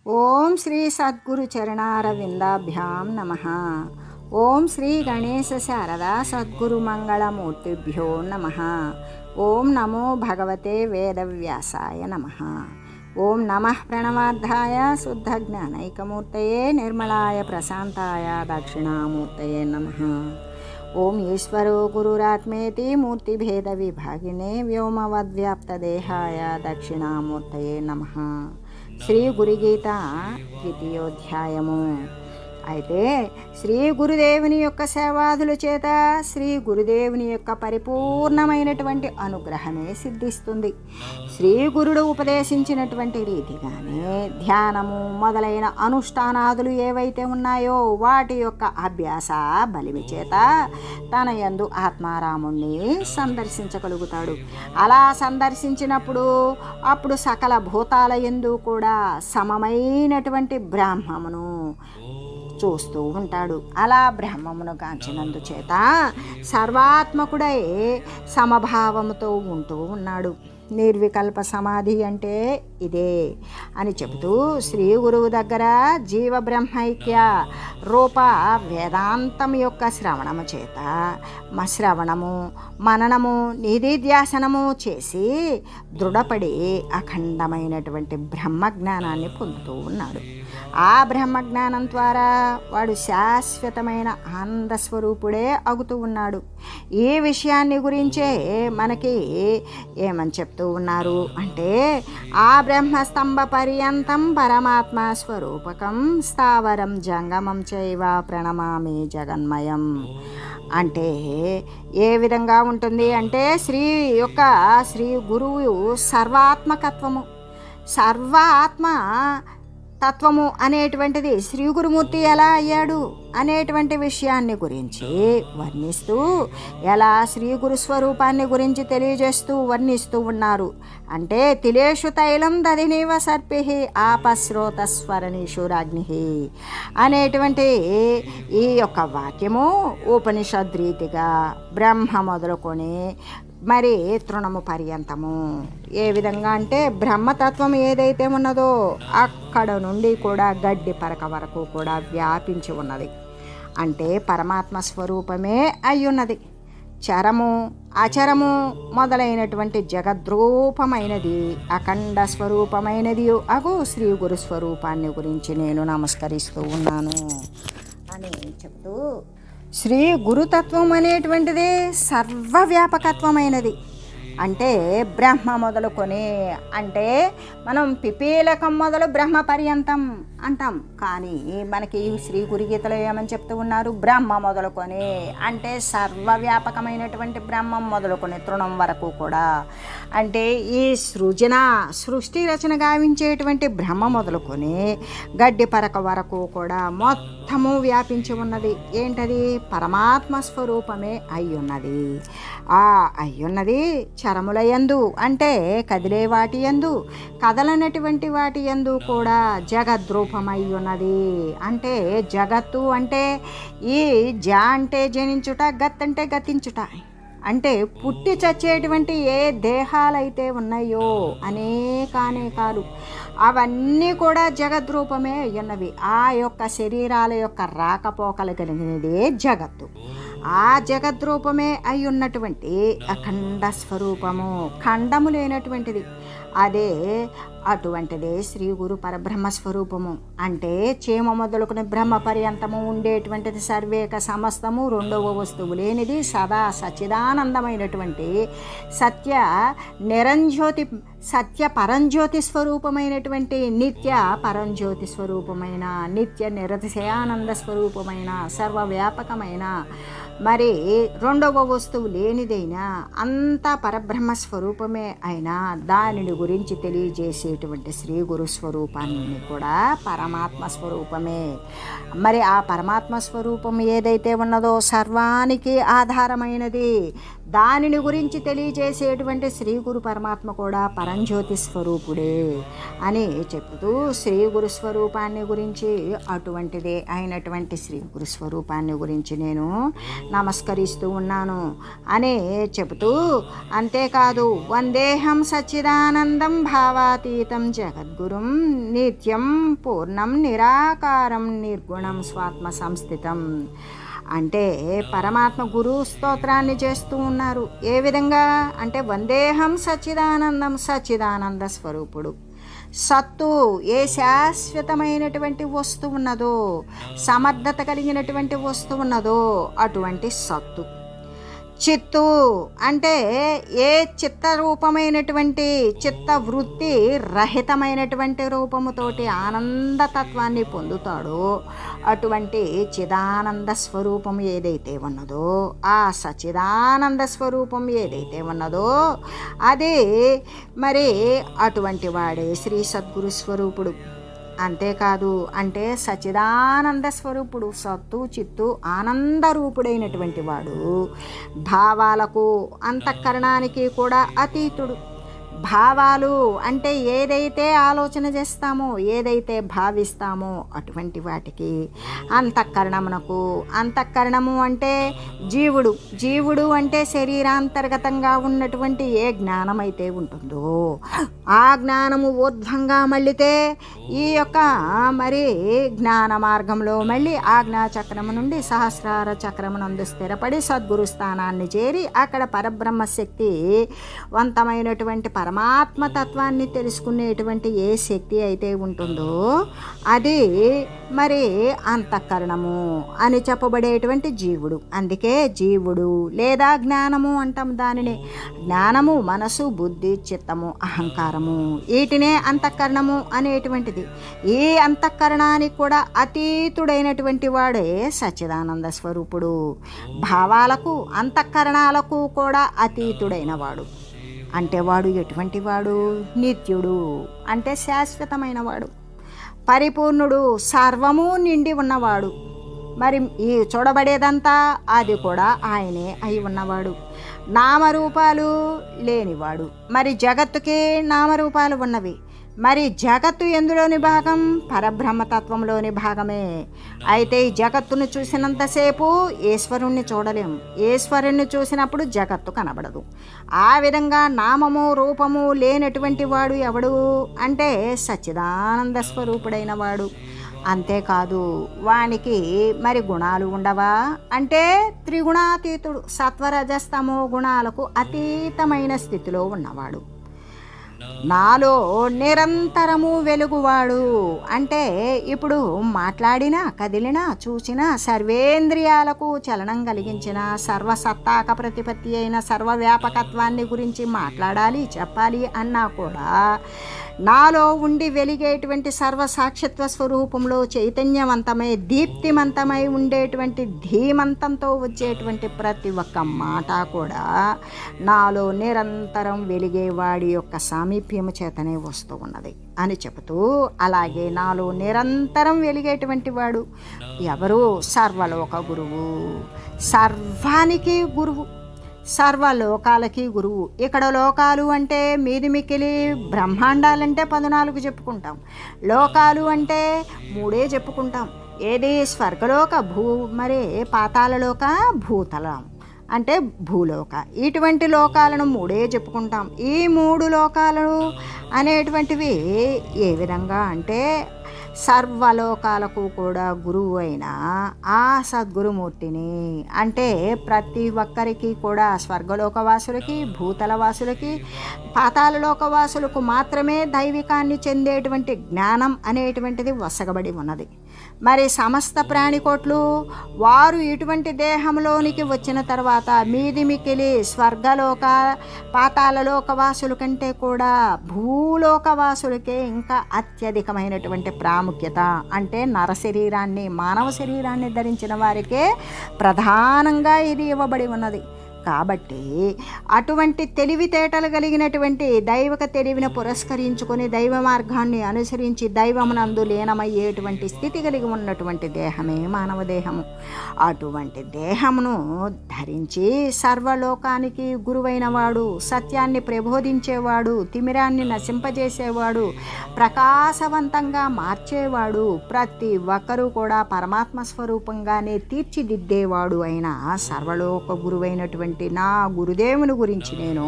ఓం శ్రీ సద్గురు చరణారవిందాభ్యాం నమః. ఓం శ్రీ గణేశ శారదా సద్గురు మంగళమూర్తిభ్యో నమః. ఓం నమో భగవతే వేదవ్యాసాయ నమః. ఓం నమః ప్రణవార్థాయ శుద్ధ జ్ఞానైకమూర్తయే నిర్మలాయ ప్రశాంతాయ దక్షిణామూర్తయే నమః. ఓం ఈశ్వరో గురురాత్మేతి మూర్తిభేద విభాగినే వ్యోమవద్వ్యాప్తదేహాయ దక్షిణామూర్తయే నమః. శ్రీ గురుగీత ద్వితీయోధ్యాయము. అయితే శ్రీ గురుదేవుని యొక్క సేవాదుల చేత శ్రీ గురుదేవుని యొక్క పరిపూర్ణమైనటువంటి అనుగ్రహమే సిద్ధిస్తుంది. శ్రీ గురుడు ఉపదేశించినటువంటి రీతిగానే ధ్యానము మొదలైన అనుష్ఠానాదులు ఏవైతే ఉన్నాయో వాటి యొక్క అభ్యాస బలిమి చేత తన యందు ఆత్మారాముణ్ణి సందర్శించగలుగుతాడు. అలా సందర్శించినప్పుడు అప్పుడు సకల భూతాల యందు కూడా సమమైనటువంటి బ్రహ్మమును చూస్తూ ఉంటాడు. అలా బ్రహ్మమును గాంచినందు చేత సర్వాత్మకుడై సమభావముతో ఉంటూ ఉన్నాడు. నిర్వికల్ప సమాధి అంటే ఇదే అని చెబుతూ శ్రీ గురువు దగ్గర జీవ బ్రహ్మైక్య రూప వేదాంతం యొక్క శ్రవణము చేత శ్రవణము మననము నిధిధ్యాసనము చేసి దృఢపడి అఖండమైనటువంటి బ్రహ్మజ్ఞానాన్ని పొందుతూ ఉన్నాడు. ఆ బ్రహ్మజ్ఞానం ద్వారా వాడు శాశ్వతమైన ఆనందస్వరూపుడే అగుతూ ఉన్నాడు. ఈ విషయాన్ని గురించే మనకి ఏమని చెప్తూ ఉన్నారు అంటే, ఆ బ్రహ్మస్తంభ పర్యంతం పరమాత్మ స్వరూపకం స్థావరం జంగమం చైవ ప్రణమామి జగన్మయం. అంటే ఏ విధంగా ఉంటుంది అంటే, శ్రీ గురువు సర్వాత్మకత్వము, సర్వాత్మ తత్వము అనేటువంటిది శ్రీ గురుమూర్తి ఎలా అయ్యాడు అనేటువంటి విషయాన్ని గురించి వర్ణిస్తూ, ఎలా శ్రీ గురు స్వరూపాన్ని గురించి తెలియజేస్తూ వర్ణిస్తూ ఉన్నారు. అంటే తిలేషు తైలం దధినీవ సర్పి ఆపస్రోతస్వరణీషు రాజ్ఞి అనేటువంటి ఈ యొక్క వాక్యము ఉపనిషద్ రీతిగా బ్రహ్మ మొదలుకొని మరి తృణము పర్యంతము ఏ విధంగా అంటే బ్రహ్మతత్వం ఏదైతే ఉన్నదో అక్కడ నుండి కూడా గడ్డి పరక వరకు కూడా వ్యాపించి ఉన్నది. అంటే పరమాత్మ స్వరూపమే అయ్యున్నది. చరము అచరము మొదలైనటువంటి జగద్రూపమైనది అఖండ స్వరూపమైనది అగు శ్రీ గురు స్వరూపాన్ని గురించి నేను నమస్కరిస్తూ ఉన్నాను అని చెప్తూ, శ్రీ గురుతత్వం అనేటువంటిది సర్వవ్యాపకత్వమైనది. అంటే బ్రహ్మ మొదలుకొని, అంటే మనం పిపీలకం మొదలు బ్రహ్మ పర్యంతం అంటాం, కానీ మనకి శ్రీ గురుగీతలో ఏమని చెప్తూ ఉన్నారు, బ్రహ్మ మొదలుకొని అంటే సర్వవ్యాపకమైనటువంటి బ్రహ్మం మొదలుకొని తృణం వరకు కూడా, అంటే ఈ సృష్టి రచన గావించేటువంటి బ్రహ్మ మొదలుకొని గడ్డి పరక వరకు కూడా మొత్తము వ్యాపించి ఉన్నది. ఏంటది? పరమాత్మ స్వరూపమే అయ్యున్నది. ఆ అయ్యున్నది చరముల యందు అంటే కదిలే వాటి యందు, కదలనటువంటి వాటి యందు కూడా జగద్రూపమై ఉన్నది. అంటే జగత్తు అంటే ఈ అంటే జనించుట, గత్ అంటే గతించుట, అంటే పుట్టి చచ్చేటువంటి ఏ దేహాలైతే ఉన్నాయో అనేకాలు అవన్నీ కూడా జగద్రూపమే అయ్యున్నవి. ఆ యొక్క శరీరాల యొక్క రాకపోకలు కలిగినదే జగత్తు. ఆ జగద్రూపమే అయి ఉన్నటువంటి అఖండ స్వరూపము, ఖండము లేనటువంటిది. అదే అటువంటిదే శ్రీ గురు పరబ్రహ్మ స్వరూపము. అంటే చీమ మొదలుకుని బ్రహ్మ పర్యంతము ఉండేటువంటిది సర్వేక సమస్తము, రెండవ వస్తువు లేనిది, సదా సచ్చిదానందమైనటువంటి సత్య నిరంజ్యోతి, సత్య పరంజ్యోతి స్వరూపమైనటువంటి నిత్య పరంజ్యోతి స్వరూపమైన, నిత్య నిరతిశయానంద స్వరూపమైన, సర్వవ్యాపకమైన, మరి రెండవ వస్తువు లేనిదైనా అంతా పరబ్రహ్మ స్వరూపమే అయినా దానిని గురించి తెలియజేసేటువంటి శ్రీ గురు స్వరూపాన్ని కూడా పరమాత్మ స్వరూపమే. మరి ఆ పరమాత్మ స్వరూపం ఏదైతే ఉన్నదో సర్వానికి ఆధారమైనది, దానిని గురించి తెలియజేసేటువంటి శ్రీ గురు పరమాత్మ కూడా పరంజ్యోతి స్వరూపుడే అని చెప్తూ శ్రీ గురు స్వరూపాన్ని గురించి అటువంటిదే అయినటువంటి శ్రీ గురు స్వరూపాన్ని గురించి నేను నమస్కరిస్తూ ఉన్నాను అని చెబుతూ, అంతేకాదు వందేహం సచ్చిదానందం భావాతీతం జగద్గురుం నిత్యం పూర్ణం నిరాకారం నిర్గుణం స్వాత్మ సంస్థితం. అంటే పరమాత్మ గురు స్తోత్రాన్ని చేస్తూ ఉన్నారు. ఏ విధంగా అంటే వందేహం సచ్చిదానందం, సచ్చిదానంద స్వరూపుడు. సత్తు ఏ శాశ్వతమైనటువంటి వస్తువు ఉన్నదో, సమర్థత కలిగినటువంటి వస్తువు ఉన్నదో అటువంటి సత్తు. చిత్తు అంటే ఏ చిత్త రూపమైనటువంటి చిత్త వృత్తి రహితమైనటువంటి రూపముతోటి ఆనందతత్వాన్ని పొందుతాడో అటువంటి చిదానంద స్వరూపం ఏదైతే ఉన్నదో, ఆ సచిదానంద స్వరూపం ఏదైతే ఉన్నదో అది మరి అటువంటి వాడే శ్రీ సద్గురు స్వరూపుడు. అంతేకాదు అంటే సచిదానంద స్వరూపుడు, సత్తు చిత్తు ఆనందరూపుడైనటువంటి వాడు భావాలకు అంతఃకరణానికి కూడా అతీతుడు. భావాలు అంటే ఏదైతే ఆలోచన చేస్తామో, ఏదైతే భావిస్తామో అటువంటి వాటికి అంతఃకరణమునకు, అంతఃకరణము అంటే జీవుడు, జీవుడు అంటే శరీరాంతర్గతంగా ఉన్నటువంటి ఏ జ్ఞానం అయితే ఉంటుందో ఆ జ్ఞానము ఊర్ధ్వంగా మళ్ళితే ఈ యొక్క మరి జ్ఞాన మార్గంలో మళ్ళీ ఆజ్ఞా చక్రము నుండి సహస్రార చక్రమునందు స్థిరపడి సద్గురు స్థానాన్ని చేరి అక్కడ పరబ్రహ్మశక్తి వంతమైనటువంటి పరమాత్మతత్వాన్ని తెలుసుకునేటువంటి ఏ శక్తి అయితే ఉంటుందో అది మరి అంతఃకరణము అని చెప్పబడేటువంటి జీవుడు. అందుకే జీవుడు లేదా జ్ఞానము అంటాం దానిని. జ్ఞానము మనసు, బుద్ధి, చిత్తము, అహంకారము వీటినే అంతఃకరణము అనేటువంటిది. ఈ అంతఃకరణానికి కూడా అతీతుడైనటువంటి వాడే సచ్చిదానంద స్వరూపుడు. భావాలకు అంతఃకరణాలకు కూడా అతీతుడైన వాడు. అంటే వాడు ఎటువంటి వాడు? నిత్యుడు అంటే శాశ్వతమైన వాడు, పరిపూర్ణుడు, సర్వము నిండి ఉన్నవాడు. మరి ఈ చూడబడేదంతా అది కూడా ఆయనే అయి ఉన్నవాడు. నామరూపాలు లేనివాడు. మరి జగత్తుకి నామరూపాలు ఉన్నవి. మరి జగత్తు ఎందులోని భాగం? పరబ్రహ్మతత్వంలోని భాగమే. అయితే ఈ జగత్తును చూసినంతసేపు ఈశ్వరుణ్ణి చూడలేము. ఈశ్వరుణ్ణి చూసినప్పుడు జగత్తు కనబడదు. ఆ విధంగా నామము రూపము లేనటువంటి వాడు ఎవడు అంటే సచ్చిదానంద స్వరూపుడైన వాడు. అంతేకాదు వానికి మరి గుణాలు ఉండవా అంటే త్రిగుణాతీతుడు, సత్వరజస్తమో గుణాలకు అతీతమైన స్థితిలో ఉన్నవాడు. నాలో నిరంతరము వెలుగువాడు అంటే ఇప్పుడు మాట్లాడినా, కదిలినా, చూసినా, సర్వేంద్రియాలకు చలనం కలిగించిన సర్వసత్తాక ప్రతిపత్తి అయిన సర్వవ్యాపకత్వాన్ని గురించి మాట్లాడాలి, చెప్పాలి అన్నా కూడా నాలో ఉండి వెలిగేటువంటి సర్వసాక్షిత్వ స్వరూపంలో చైతన్యవంతమై దీప్తిమంతమై ఉండేటువంటి ధీమంతంతో వచ్చేటువంటి ప్రతి ఒక్క మాట కూడా నాలో నిరంతరం వెలిగేవాడి యొక్క సామీప్యము చేతనే వస్తూ ఉన్నది అని చెబుతూ, అలాగే నాలో నిరంతరం వెలిగేటువంటి వాడు ఎవరు? సర్వలోక గురువు, సర్వానికి గురువు, సర్వలోకాలకి గురువు. ఇక్కడ లోకాలు అంటే మీది మిక్కిలి బ్రహ్మాండాలంటే 14 చెప్పుకుంటాం, లోకాలు అంటే 3 చెప్పుకుంటాం. ఏది? స్వర్గలోక, మరి పాతాళలోక, భూతలం అంటే భూలోక. ఇటువంటి లోకాలను 3 చెప్పుకుంటాం. ఈ 3 లోకాలు అనేటువంటివి ఏ విధంగా అంటే సర్వలోకాలకు కూడా గురువు అయిన ఆ సద్గురుమూర్తిని అంటే ప్రతి ఒక్కరికి కూడా స్వర్గలోకవాసులకి, భూతలవాసులకి, పాతాళలోకవాసులకు మాత్రమే దైవికాన్ని చెందేటువంటి జ్ఞానం అనేటువంటిది వసగబడి ఉన్నది. మరి సమస్త ప్రాణికోట్లు వారు ఇటువంటి దేహంలోనికి వచ్చిన తర్వాత మీది మిక్కిలి స్వర్గలోక పాతాళలోకవాసుల కంటే కూడా భూలోకవాసులకే ఇంకా అత్యధికమైనటువంటి ప్రాముఖ్యత. అంటే నరశరీరాన్ని, మానవ శరీరాన్ని ధరించిన వారికే ప్రధానంగా ఇది ఇవ్వబడి ఉన్నది. కాబట్టి అటువంటి తెలివితేటలు కలిగినటువంటి దైవక తెలివిని పురస్కరించుకొని దైవ మార్గాన్ని అనుసరించి దైవమునందు లీనమయ్యేటువంటి స్థితి కలిగి ఉన్నటువంటి దేహమే మానవ దేహము. అటువంటి దేహమును ధరించి సర్వలోకానికి గురువైన వాడు, సత్యాన్ని ప్రబోధించేవాడు, తిమిరాన్ని నశింపజేసేవాడు, ప్రకాశవంతంగా మార్చేవాడు, ప్రతి ఒక్కరూ కూడా పరమాత్మ స్వరూపంగానే తీర్చిదిద్దేవాడు అయిన సర్వలోక గురువైనటువంటి నా గురుదేవుని గురించి నేను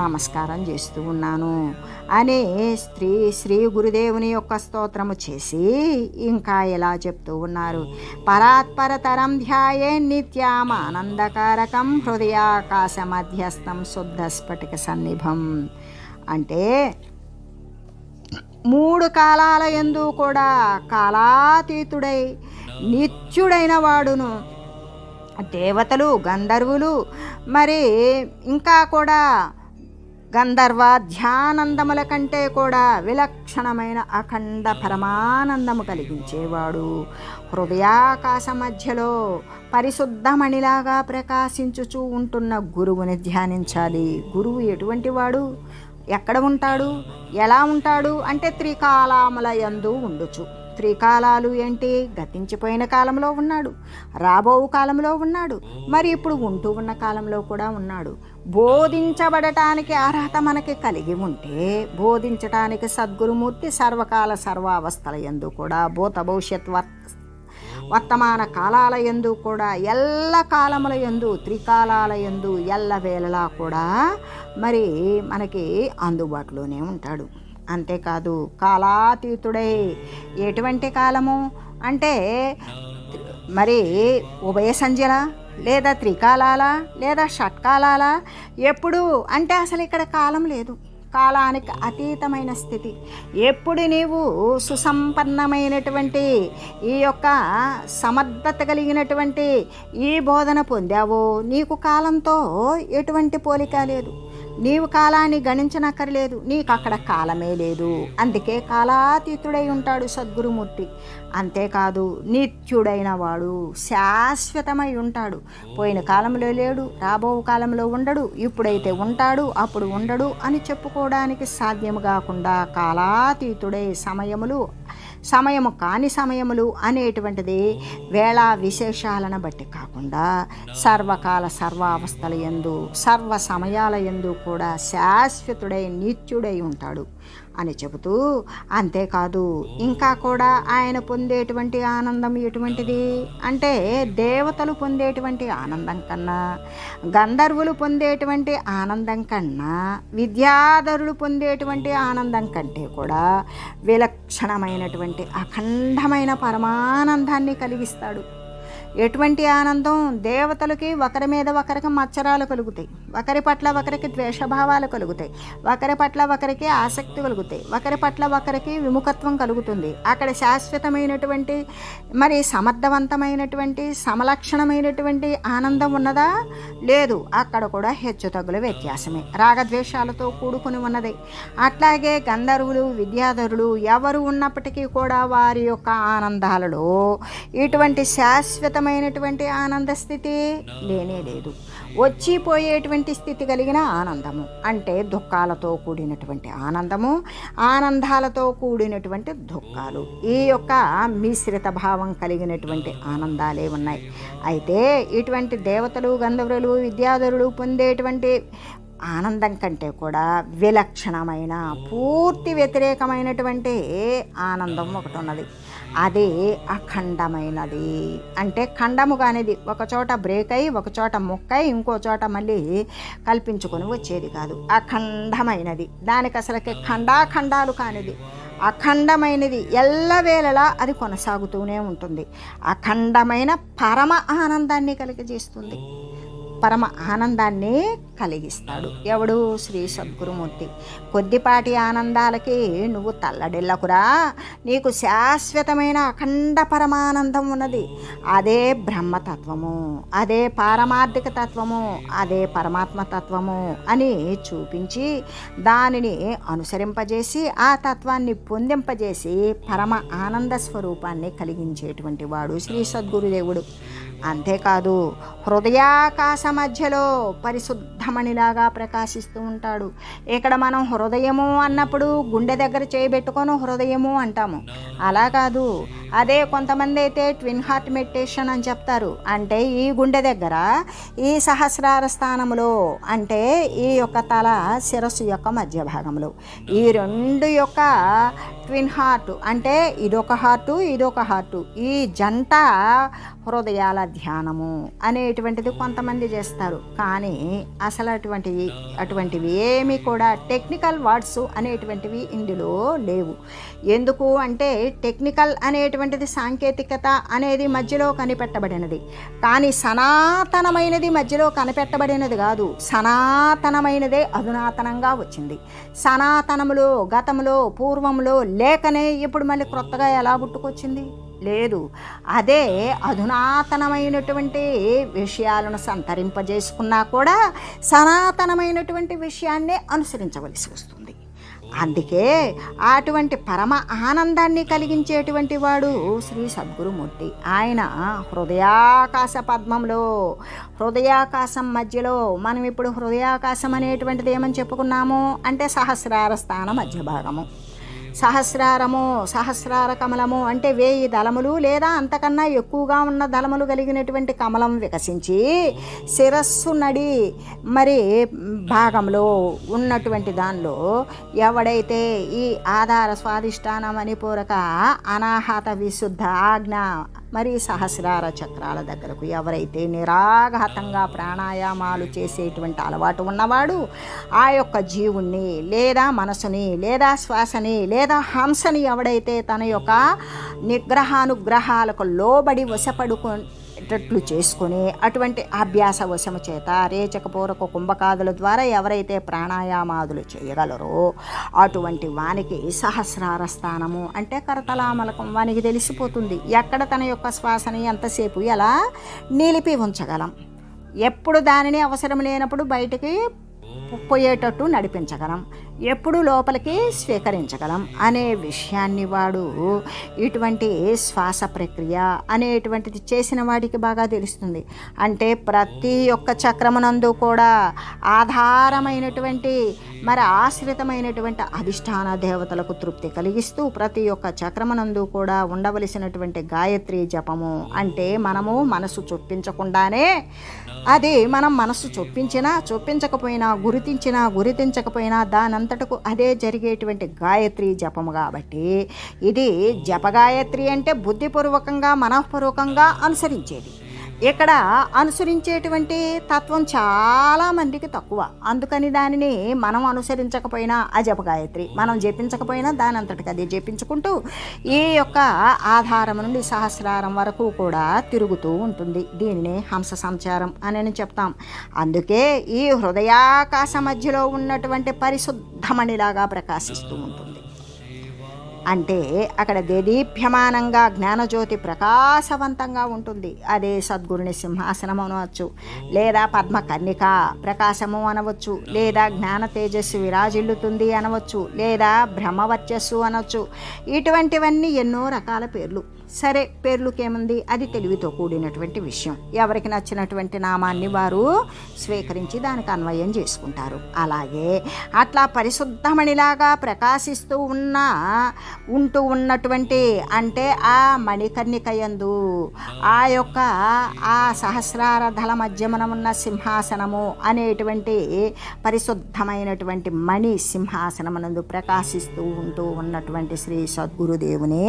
నమస్కారం చేస్తూ ఉన్నాను అని శ్రీ గురుదేవుని యొక్క స్తోత్రము చేసి ఇంకా ఎలా చెప్తూ ఉన్నారు. పరాత్పరతరం ధ్యాయే నిత్యాం ఆనందకారకం హృదయాకాశ మధ్యస్థం శుద్ధ స్ఫటిక సన్నిభం. అంటే 3 కాలాల యందు కూడా కాలాతీతుడై నిత్యుడైన వాడును, దేవతలు, గంధర్వులు, మరి ఇంకా కూడా గంధర్వ ధ్యానందముల కంటే కూడా విలక్షణమైన అఖండ పరమానందము కలిగించేవాడు, హృదయాకాశ మధ్యలో పరిశుద్ధమణిలాగా ప్రకాశించుచూ ఉంటున్న గురువుని ధ్యానించాలి. గురువు ఎటువంటి వాడు, ఎక్కడ ఉంటాడు, ఎలా ఉంటాడు అంటే త్రికాలముల యందు ఉండుచు. త్రికాలాలు ఏంటి? గతించిపోయిన కాలంలో ఉన్నాడు, రాబో కాలంలో ఉన్నాడు, మరి ఇప్పుడు ఉంటూ ఉన్న కాలంలో కూడా ఉన్నాడు. బోధించబడటానికి అర్హత మనకి కలిగి ఉంటే బోధించటానికి సద్గురుమూర్తి సర్వకాల సర్వావస్థల యందు కూడా భూత భవిష్యత్ వర్తమాన కాలాల యందు కూడా ఎల్ల కాలముల యందు త్రికాలాల యందు ఎల్లవేళలా కూడా మరి మనకి అందుబాటులోనే ఉంటాడు. అంతేకాదు కాలాతీతుడై, ఎటువంటి కాలము అంటే మరి ఉభయ సంధ్యల లేదా త్రికాలాల లేదా షట్కాలాల, ఎప్పుడు అంటే అసలు ఇక్కడ కాలం లేదు, కాలానికి అతీతమైన స్థితి. ఎప్పుడు నీవు సుసంపన్నమైనటువంటి ఈ యొక్క సమర్థత కలిగినటువంటి ఈ బోధన పొందావో నీకు కాలంతో ఎటువంటి పోలిక లేదు, నీవు కాలాన్ని గణించనక్కర్లేదు, నీకు అక్కడ కాలమే లేదు. అందుకే కాలాతీతుడై ఉంటాడు సద్గురుమూర్తి. అంతేకాదు నిత్యుడైన వాడు, శాశ్వతమై ఉంటాడు. పోయిన కాలంలో లేడు, రాబో కాలంలో ఉండడు, ఇప్పుడైతే ఉంటాడు అప్పుడు ఉండడు అని చెప్పుకోవడానికి సాధ్యము కాకుండా కాలాతీతుడై సమయము కాని సమయములు అనేటువంటిది వేళా విశేషాలను బట్టి కాకుండా సర్వకాల సర్వావస్థల యందు సర్వ సమయాల యందు కూడా శాశ్వతుడై నిత్యుడై ఉంటాడు అని చెబుతూ, అంతేకాదు ఇంకా కూడా ఆయన పొందేటువంటి ఆనందం ఎటువంటిది అంటే దేవతలు పొందేటువంటి ఆనందం కన్నా, గంధర్వులు పొందేటువంటి ఆనందం కన్నా, విద్యాధరులు పొందేటువంటి ఆనందం కంటే కూడా విలక్షణమైనటువంటి అఖండమైన పరమానందాన్ని కలిగిస్తాడు. ఎటువంటి ఆనందం? దేవతలకి ఒకరి మీద ఒకరికి మత్సరాలు కలుగుతాయి, ఒకరి పట్ల ఒకరికి ద్వేషభావాలు కలుగుతాయి, ఒకరి పట్ల ఒకరికి ఆసక్తి కలుగుతాయి, ఒకరి పట్ల ఒకరికి విముఖత్వం కలుగుతుంది. అక్కడ శాశ్వతమైనటువంటి మరి సమర్థవంతమైనటువంటి సమలక్షణమైనటువంటి ఆనందం ఉన్నదా? లేదు. అక్కడ కూడా హెచ్చుతగ్గుల వ్యత్యాసమే, రాగద్వేషాలతో కూడుకుని ఉన్నది. అట్లాగే గంధర్వులు, విద్యాధరులు ఎవరు ఉన్నప్పటికీ కూడా వారి యొక్క ఆనందాలలో ఇటువంటి శాశ్వతమైనటువంటి ఆనంద స్థితి లేనే లేదు. వచ్చిపోయేటువంటి స్థితి కలిగిన ఆనందము అంటే దుఃఖాలతో కూడినటువంటి ఆనందము, ఆనందాలతో కూడినటువంటి దుఃఖాలు, ఈ యొక్క మిశ్రిత భావం కలిగినటువంటి ఆనందాలే ఉన్నాయి. అయితే ఇటువంటి దేవతలు, గంధర్వులు, విద్యాధరులు పొందేటువంటి ఆనందం కంటే కూడా విలక్షణమైన పూర్తి వ్యతిరేకమైనటువంటి ఆనందం ఒకటి ఉన్నది. అది అఖండమైనది. అంటే ఖండము కానిది, ఒక చోట బ్రేక్ అయ్యి ఒక చోట మొక్కై ఇంకో చోట మళ్ళీ కల్పించుకొని వచ్చేది కాదు. అఖండమైనది, దానికి అసలుకి ఖండాఖండాలు కానిది, అఖండమైనది, ఎల్లవేళలా అది కొనసాగుతూనే ఉంటుంది. అఖండమైన పరమ ఆనందాన్ని కలిగజేస్తుంది, పరమ ఆనందాన్ని కలిగిస్తాడు. ఎవడు? శ్రీ సద్గురుమూర్తి. కొద్దిపాటి ఆనందాలకి నువ్వు తల్లడిల్లకురా, నీకు శాశ్వతమైన అఖండ పరమానందం ఉన్నది. అదే బ్రహ్మతత్వము, అదే పారమార్థిక తత్వము, అదే పరమాత్మ తత్వము అని చూపించి దానిని అనుసరింపజేసి ఆ తత్వాన్ని పొందింపజేసి పరమ ఆనంద స్వరూపాన్ని కలిగించేటువంటి వాడు శ్రీ సద్గురుదేవుడు. అంతేకాదు హృదయాకాశ మధ్యలో పరిశుద్ధమణిలాగా ప్రకాశిస్తూ ఉంటాడు. ఇక్కడ మనం హృదయము అన్నప్పుడు గుండె దగ్గర చేయబెట్టుకొని హృదయము అంటాము. అలా కాదు. అదే కొంతమంది అయితే ట్విన్ హార్ట్ మెడిటేషన్ అని చెప్తారు. అంటే ఈ గుండె దగ్గర ఈ సహస్రార స్థానంలో, అంటే ఈ యొక్క తల శిరస్సు యొక్క మధ్య భాగంలో ఈ రెండు యొక్క ట్విన్ హార్ట్, అంటే ఇదొక హార్టు ఇదొక హార్టు, ఈ జంట హృదయాల ధ్యానము అనేటువంటిది కొంతమంది చేస్తారు. కానీ అసలు అటువంటివి ఏమి కూడా టెక్నికల్ వర్డ్స్ అనేటువంటివి ఇందులో లేవు. ఎందుకు అంటే టెక్నికల్ అనేటువంటిది సాంకేతికత అనేది మధ్యలో కనిపెట్టబడినది, కానీ సనాతనమైనది మధ్యలో కనిపెట్టబడినది కాదు. సనాతనమైనదే అధునాతనంగా వచ్చింది. సనాతనములో, గతంలో, పూర్వంలో లేకనే ఇప్పుడు మళ్ళీ క్రొత్తగా ఎలా పుట్టుకొచ్చింది? లేదు. అదే అధునాతనమైనటువంటి విషయాలను సంతరింపజేసుకున్నా కూడా సనాతనమైనటువంటి విషయాన్నే అనుసరించవలసి వస్తుంది. అందుకే అటువంటి పరమ ఆనందాన్ని కలిగించేటువంటి వాడు శ్రీ సద్గురుమూర్తి. ఆయన హృదయాకాశ పద్మంలో, హృదయాకాశం మధ్యలో, మనం ఇప్పుడు హృదయాకాశం అనేటువంటిది ఏమని చెప్పుకున్నాము అంటే సహస్రార స్థాన మధ్య భాగము. సహస్రారము, సహస్రార కమలము అంటే 1000 దళములు లేదా అంతకన్నా ఎక్కువగా ఉన్న దళములు కలిగినటువంటి కమలం వికసించి శిరస్సు నడి మరి భాగంలో ఉన్నటువంటి దానిలో ఎవడైతే ఈ ఆధార స్వాధిష్టాన మణిపూరక అనాహత విశుద్ధ ఆజ్ఞ మరి సహస్రార చక్రాల దగ్గరకు ఎవరైతే నిరాఘాతంగా ప్రాణాయామాలు చేసేటువంటి అలవాటు ఉన్నవాడు ఆ యొక్క జీవుణ్ణి లేదా మనసుని లేదా శ్వాసని లేదా హంసని ఎవడైతే తన యొక్క నిగ్రహానుగ్రహాలకు లోబడి వశపడుకునేటట్లు చేసుకుని అటువంటి అభ్యాస వశము చేత రేచకపూరక కుంభకాదుల ద్వారా ఎవరైతే ప్రాణాయామాదులు చేయగలరో అటువంటి వానికి సహస్రార స్థానము అంటే కరతలామలకం వానికి తెలిసిపోతుంది. ఎక్కడ తన యొక్క శ్వాసని ఎంతసేపు ఎలా నిలిపి ఉంచగలం, ఎప్పుడు దానిని అవసరం లేనప్పుడు బయటికి పోయేటట్టు నడిపించగలం, ఎప్పుడు లోపలికి స్వీకరించగలం అనే విషయాన్ని వాడు ఇటువంటి శ్వాస ప్రక్రియ అనేటువంటిది చేసిన వాడికి బాగా తెలుస్తుంది. అంటే ప్రతి ఒక్క చక్రమునందు కూడా ఆధారమైనటువంటి మరి ఆశ్రితమైనటువంటి అధిష్టాన దేవతలకు తృప్తి కలిగిస్తూ ప్రతి ఒక్క చక్రమునందు కూడా ఉండవలసినటువంటి గాయత్రి జపము అంటే మనము మనసు చొప్పించకుండానే అది మనం మనసు చొప్పించకపోయినా గుర్తించకపోయినా దానంతటకు అదే జరిగేటువంటి గాయత్రి జపము. కాబట్టి ఇది జపగాయత్రి అంటే బుద్ధిపూర్వకంగా మనఃపూర్వకంగా అనుసరించేది. ఇక్కడ అనుసరించేటువంటి తత్వం చాలామందికి తక్కువ. అందుకని దానిని మనం అనుసరించకపోయినా ఆ జపగాయత్రి, మనం జపించకపోయినా దాని అంతటికి అదే జపించుకుంటూ ఈ యొక్క ఆధారం నుండి సహస్రారం వరకు కూడా తిరుగుతూ ఉంటుంది. దీనిని హంస సంచారం అని చెప్తాం. అందుకే ఈ హృదయాకాశ మధ్యలో ఉన్నటువంటి పరిశుద్ధమణిలాగా ప్రకాశిస్తూ ఉంటుంది. అంటే అక్కడ దేదీప్యమానంగా జ్ఞానజ్యోతి ప్రకాశవంతంగా ఉంటుంది. అదే సద్గురుని సింహాసనం అనవచ్చు, లేదా పద్మకర్ణిక ప్రకాశము అనవచ్చు, లేదా జ్ఞాన తేజస్సు విరాజిల్లుతుంది అనవచ్చు, లేదా బ్రహ్మవర్చస్సు అనవచ్చు. ఇటువంటివన్నీ ఎన్నో రకాల పేర్లు. సరే, పేర్లుకేముంది, అది తెలివితో కూడినటువంటి విషయం. ఎవరికి నచ్చినటువంటి నామాన్ని వారు స్వీకరించి దానికి అన్వయం చేసుకుంటారు. అలాగే అట్లా పరిశుద్ధమణిలాగా ప్రకాశిస్తూ ఉంటూ ఉన్నటువంటి అంటే ఆ మణికర్ణికయందు ఆ యొక్క ఆ సహస్రార దళ మధ్యమన ఉన్న సింహాసనము అనేటువంటి పరిశుద్ధమైనటువంటి మణి సింహాసనమునందు ప్రకాశిస్తూ ఉంటూ ఉన్నటువంటి శ్రీ సద్గురుదేవుని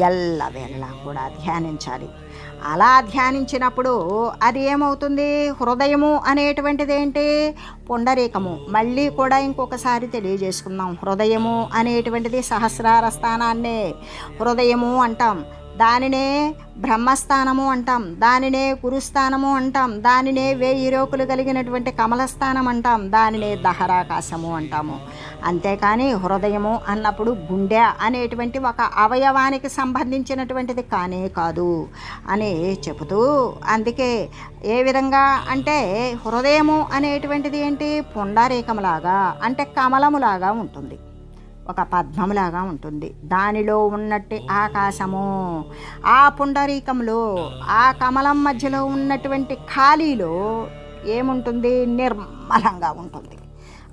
ఎల్లవేళ కూడా ధ్యానించాలి. అలా ధ్యానించినప్పుడు అది ఏమవుతుంది, హృదయము అనేటువంటిది ఏంటి, పుండరీకము. మళ్ళీ కూడా ఇంకొకసారి తెలియజేసుకుందాం. హృదయము అనేటువంటిది సహస్రార స్థానాన్నే హృదయము అంటాం, దానినే బ్రహ్మస్థానము అంటాం, దానినే గురుస్థానము అంటాం, దానినే 1000 రేకులు కలిగినటువంటి కమలస్థానం అంటాం, దానినే దహరాకాశము అంటాము. అంతేకాని హృదయము అన్నప్పుడు గుండె అనేటువంటి ఒక అవయవానికి సంబంధించినటువంటిది కానే కాదు అని చెబుతూ, అందుకే ఏ విధంగా అంటే హృదయము అనేటువంటిది ఏంటి, పుండరీకములాగా అంటే కమలములాగా ఉంటుంది, ఒక పద్మములాగా ఉంటుంది. దానిలో ఉన్నట్టు ఆకాశము, ఆ పుండరీకంలో ఆ కమలం మధ్యలో ఉన్నటువంటి ఖాళీలో ఏముంటుంది? నిర్మలంగా ఉంటుంది.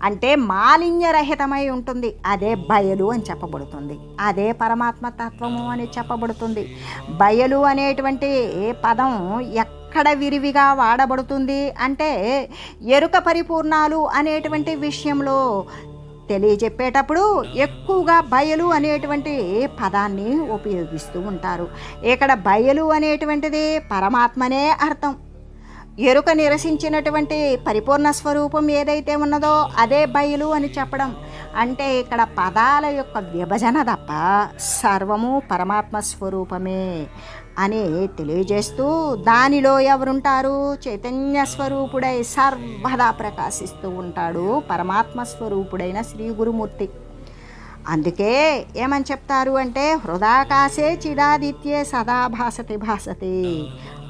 అంటే మాలిన్యరహితమై ఉంటుంది. అదే బయలు అని చెప్పబడుతుంది. అదే పరమాత్మ తత్వము అని చెప్పబడుతుంది. బయలు అనేటువంటి పదం ఎక్కడ విరివిగా వాడబడుతుంది అంటే ఎరుక పరిపూర్ణాలు అనేటువంటి విషయంలో తెలియజెప్పేటప్పుడు ఎక్కువగా బయలు అనేటువంటి పదాన్ని ఉపయోగిస్తూ ఉంటారు. ఇక్కడ బయలు అనేటువంటిది పరమాత్మనే అర్థం. ఎరుక నిరసించినటువంటి పరిపూర్ణ స్వరూపం ఏదైతే ఉన్నదో అదే బయలు అని చెప్పడం. అంటే ఇక్కడ పదాల యొక్క విభజన తప్ప సర్వము పరమాత్మ స్వరూపమే అని తెలియజేస్తూ, దానిలో ఎవరుంటారు? చైతన్య స్వరూపుడై సర్వదా ప్రకాశిస్తూ ఉంటాడు పరమాత్మ స్వరూపుడైన శ్రీ గురుమూర్తి. అందుకే ఏమని చెప్తారు అంటే హృదాకాశే చిదాదిత్యే సదా భాసతి భాసతి.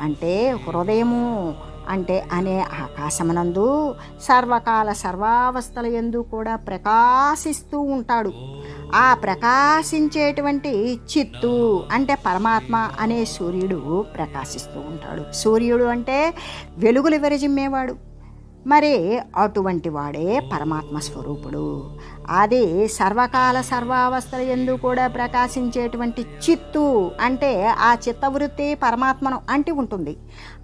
అంటే హృదయము అంటే అనే ఆకాశమునందు సర్వకాల సర్వావస్థల యందు కూడా ప్రకాశిస్తూ ఉంటాడు. ఆ ప్రకాశించేటువంటి చిత్తు అంటే పరమాత్మ అనే సూర్యుడు ప్రకాశిస్తూ ఉంటాడు. సూర్యుడు అంటే వెలుగులు విరజిమ్మేవాడు. మరి అటువంటి వాడే పరమాత్మ స్వరూపుడు. అది సర్వకాల సర్వావస్థల యందు కూడా ప్రకాశించేటువంటి చిత్తు అంటే ఆ చిత్తవృత్తి పరమాత్మను అంటి ఉంటుంది.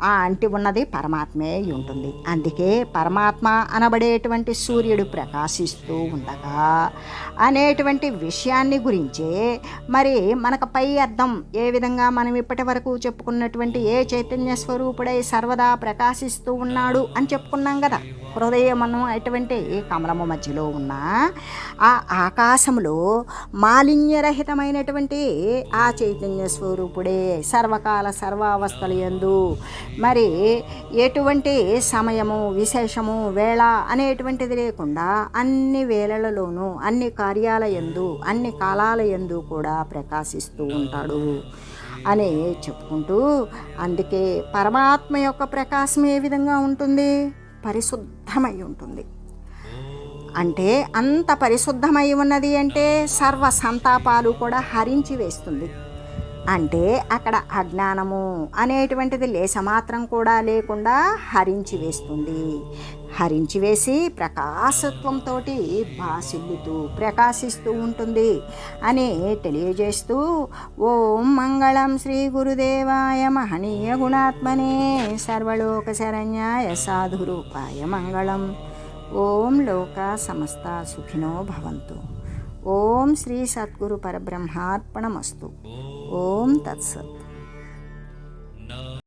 ఆ అంటి ఉన్నది పరమాత్మే ఉంటుంది. అందుకే పరమాత్మ అనబడేటువంటి సూర్యుడు ప్రకాశిస్తూ ఉండగా అనేటువంటి విషయాన్ని గురించే మరి మనకు పై అర్థం ఏ విధంగా మనం ఇప్పటి వరకు చెప్పుకున్నటువంటి ఏ చైతన్య స్వరూపుడై సర్వదా ప్రకాశిస్తూ ఉన్నాడు అని చెప్పుకున్నాం కదా. హృదయమను అటువంటి కమలము మధ్యలో ఉన్న ఆ ఆకాశంలో మాలిన్యరహితమైనటువంటి ఆ చైతన్య స్వరూపుడే సర్వకాల సర్వావస్థల యందు మరి ఎటువంటి సమయము విశేషము వేళ అనేటువంటిది లేకుండా అన్ని వేళలలోనూ అన్ని కార్యాల యందు అన్ని కాలాల యందు కూడా ప్రకాశిస్తూ ఉంటాడు అని చెప్పుకుంటూ, అందుకే పరమాత్మ యొక్క ప్రకాశం ఏ విధంగా ఉంటుంది? పరిశుద్ధమై ఉంటుంది. అంటే అంత పరిశుద్ధమై ఉన్నది అంటే సర్వ సంతాపాలు కూడా హరించి వేస్తుంది. అంటే అక్కడ అజ్ఞానము అనేటువంటిది లేశమాత్రం కూడా లేకుండా హరించి వేస్తుంది. హరించి వేసి ప్రకాశత్వంతో భాసిల్లుతూ ప్రకాశిస్తూ ఉంటుంది అని తెలియజేస్తూ, ఓం మంగళం శ్రీ గురుదేవాయ మహనీయ గుణాత్మనే సర్వలోక శరణ్యాయ సాధురూపాయ మంగళం. ఓం లోక సమస్త సుఖినో భవంతు. ఓం శ్రీ సద్గురు పరబ్రహ్మార్పణమస్తు. ఓం తత్సత్.